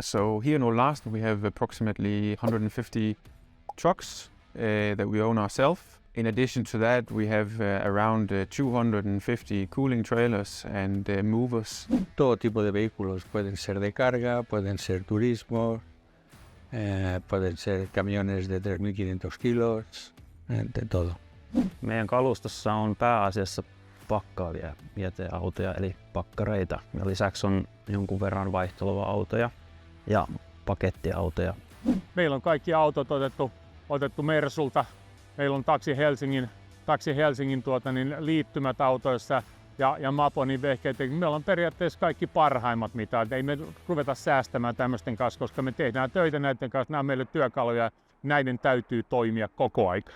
So here in Olasn we have approximately 150 trucks that we own ourselves. In addition to that, we have around 250 cooling trailers and movers. Todo tipo de vehículos, pueden ser de carga, pueden ser turismo, pueden ser camiones de 3.500 kilos, de todo. Meidän kalustossa on pääasiassa pakkaavia jäteautoja eli pakkareita. Ja lisäksi on jonkun verran vaihteluautoja ja pakettiautoja. Meillä on kaikki autot otettu Mersulta. Meillä on Taxi Helsingin liittymät autoissa ja Maponin vehkeitä. Meillä on periaatteessa kaikki parhaimmat mitä. Ei me ruveta säästämään tämmöisten kanssa, koska me tehdään töitä näiden kanssa. Nämä on meille työkaluja. Näiden täytyy toimia koko aika.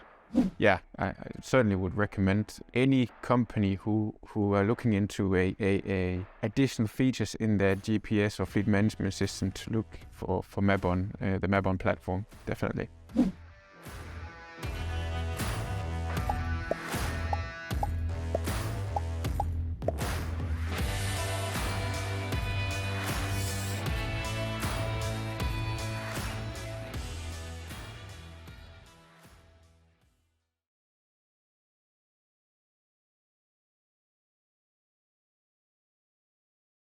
Yeah, I certainly would recommend any company who are looking into a additional features in their GPS or fleet management system to look for Mabon, the Mabon platform, definitely.